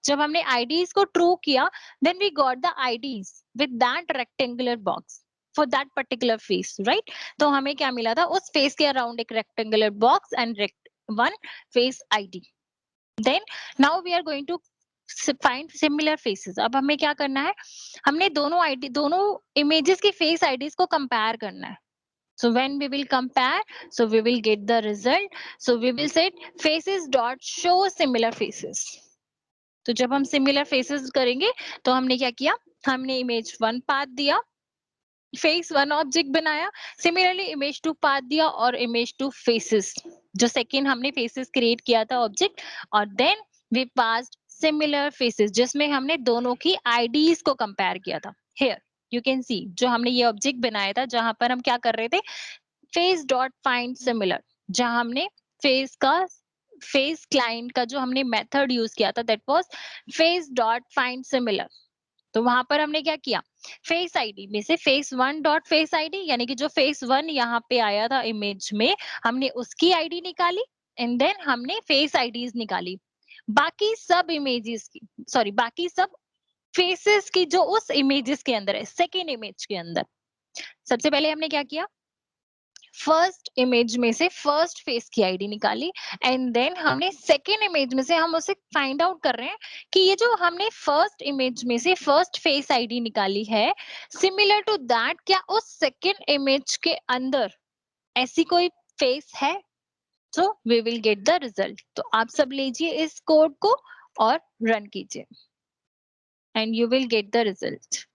जब हमने आईडीज को ट्रू किया then we got the IDs with that rectangular box for that particular face, right. तो हमें क्या मिला था उस फेस के अराउंड एक rectangular box and one face ID. Then now we are going to find similar faces. अब हमें क्या करना है, हमने दोनों आईडी दोनों इमेजेस की फेस आईडीज को कंपेयर करना है। So when we will compare, so we will get the result. So we will set faces dot show similar faces. तो जब हम सिमिलर फेसेस करेंगे तो हमने क्या किया, हमने इमेज वन पाथ दिया, फेस वन ऑब्जेक्ट बनाया, सिमिलरली इमेज टू पाथ दिया, और इमेज टू फेसेस जो सेकेंड हमने फेसेस क्रिएट किया था ऑब्जेक्ट, और then we passed similar faces जिसमें हमने दोनों की आईडीज को कंपेयर किया था। हियर यू कैन सी जो हमने ये ऑब्जेक्ट बनाया था जहां पर हम क्या कर रहे थे फेस डॉट फाइंड सिमिलर, जहां हमने फेस का फेस क्लाइंट का जो हमने मेथड यूज किया था that was face dot find similar. तो वहां पर हमने क्या किया फेस आईडी में से phase one dot face ID यानी कि जो फेस वन यहाँ पे आया था इमेज में हमने उसकी आईडी निकाली, एंड देन हमने फेस आईडीज निकाली बाकी सब इमेजेस की, सॉरी बाकी सब फेसेस की जो उस इमेजेस के अंदर है सेकेंड इमेज के अंदर। सबसे पहले हमने क्या किया फर्स्ट इमेज में से फर्स्ट फेस की आईडी निकाली, एंड देन हमने सेकेंड इमेज में से हम उसे फाइंड आउट कर रहे हैं कि ये जो हमने फर्स्ट इमेज में से फर्स्ट फेस आईडी निकाली है सिमिलर टू दैट क्या उस सेकेंड इमेज के अंदर ऐसी कोई फेस है। So we will get the result. तो आप सब लीजिए इस कोड को और रन कीजिए and you will get the result.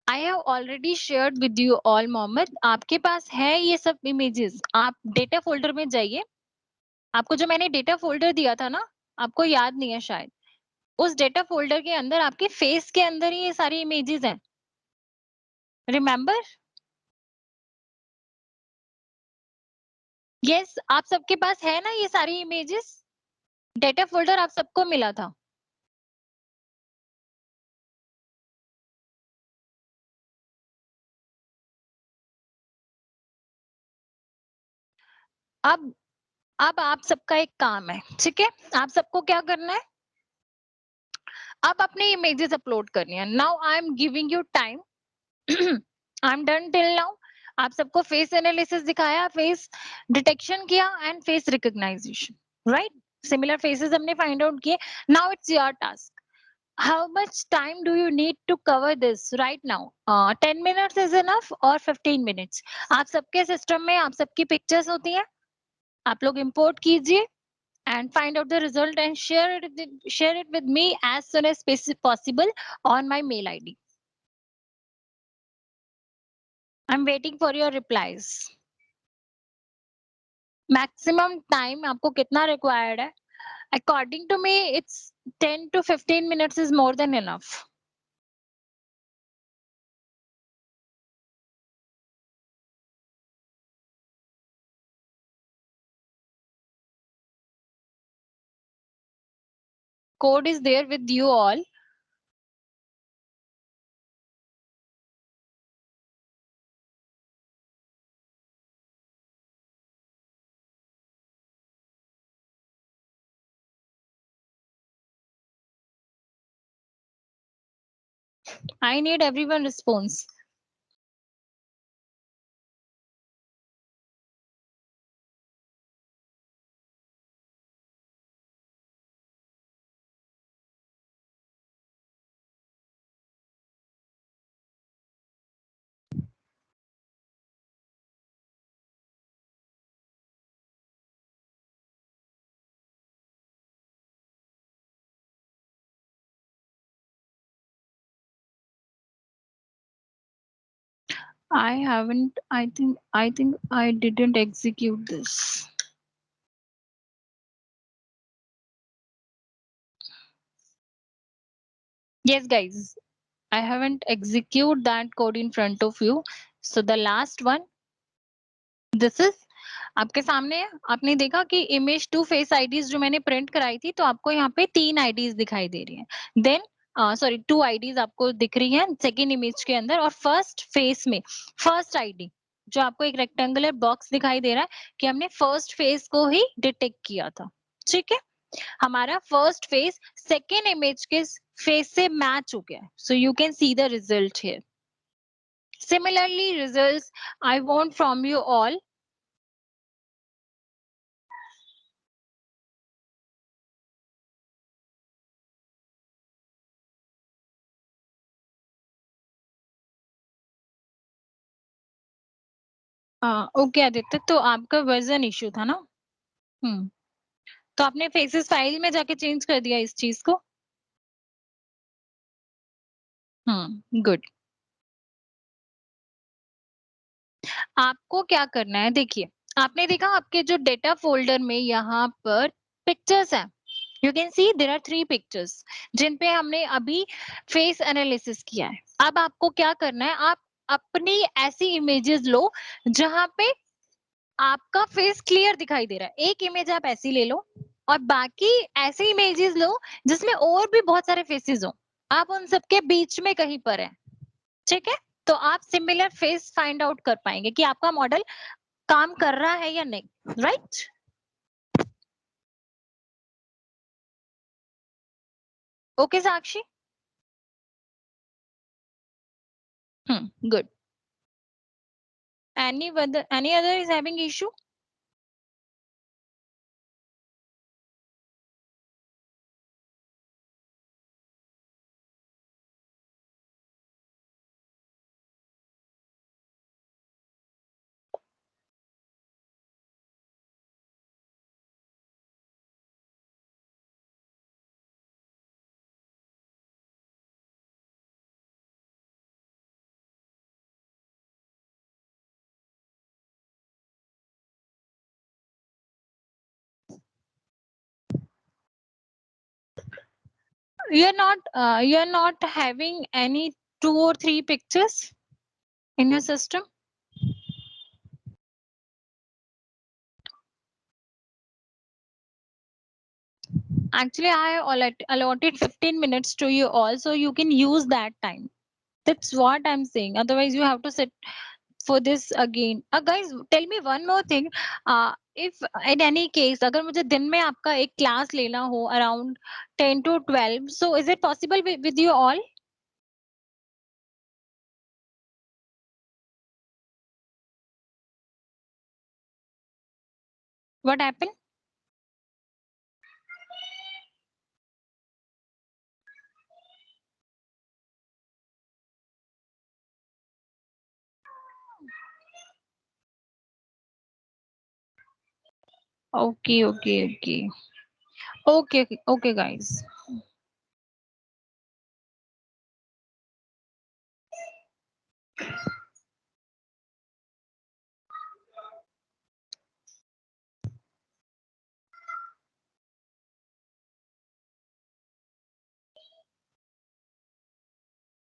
I have already shared with you all Mohammed, आपके पास है ये सब इमेजेस। आप डेटा फोल्डर में जाइए, आपको जो मैंने डेटा फोल्डर दिया था ना आपको याद नहीं है शायद, उस डेटा फोल्डर के अंदर आपके फेस के अंदर ही ये सारी इमेजेस हैं, रिमेम्बर। यस आप सबके पास है ना ये सारी इमेजेस, डेटा फोल्डर आप सबको मिला था। अब आप सबका एक काम है, ठीक है? आप सबको क्या करना है? अब अपनी इमेजेस अपलोड करनी है. Now I am giving you time. I am done till now. आप सबको फेस एनालिसिस दिखाया, फेस डिटेक्शन किया and face recognition, right? Similar faces हमने फाइंड आउट किए. Now it's your task. How much time do you need to cover this right now? 10 minutes is enough or 15 minutes? आप सबके system में आप सबकी pictures होती हैं, आप लोग इंपोर्ट कीजिए and find out the result and share it with me as soon as possible on my mail ID. I'm waiting for your replies. Maximum time आपको कितना required है? According to me, it's 10 to 15 minutes is more than enough. Code is there with you all. I need everyone response. I think I didn't execute this. Yes, guys, I haven't execute that code in front of you. So the last one, this is आपके सामने है. आपने देखा कि image to face IDs जो मैंने print कराई थी, तो आपको यहाँ पे 3 आईडीज दिखाई दे रही हैं. देन सॉरी 2 आईडीज आपको दिख रही हैं सेकेंड इमेज के अंदर, और फर्स्ट फेस में फर्स्ट आईडी जो आपको एक रेक्टेंगुलर बॉक्स दिखाई दे रहा है कि हमने फर्स्ट फेस को ही डिटेक्ट किया था. ठीक है, हमारा फर्स्ट फेस सेकेंड इमेज के फेस से मैच हो गया. सो you can see the result here. Similarly, results I want from you all. Okay Aditya, तो आपका वर्जन इश्यू था ना? तो आपने फेसेस फाइल में जाके चेंज कर दिया इस चीज को? गुड. आपको क्या करना है, देखिए आपने देखा आपके जो डेटा फोल्डर में यहाँ पर पिक्चर्स हैं. You can see there are 3 pictures जिन पे हमने अभी फेस एनालिसिस किया है. अब आपको क्या करना है, आप अपनी ऐसी इमेजेस लो जहां पे आपका फेस क्लियर दिखाई दे रहा है. एक इमेज आप ऐसी ले लो और बाकी ऐसी इमेजेस लो जिसमें और भी बहुत सारे फेसेस हो. आप उन सबके बीच में कहीं पर है, ठीक है? तो आप सिमिलर फेस फाइंड आउट कर पाएंगे कि आपका मॉडल काम कर रहा है या नहीं, right? Okay Sakshi. Good. Any other is having issue? You're not having any 2 or 3 pictures in your system? Actually, I allotted 15 minutes to you all, so you can use that time. That's what I'm saying. Otherwise, you have to sit for this again. Guys, tell me one more thing. If in any case, अगर मुझे दिन में आपका एक class लेना हो around 10 to 12, so is it possible with you all? What happened? Okay, okay, okay. Okay, okay, guys.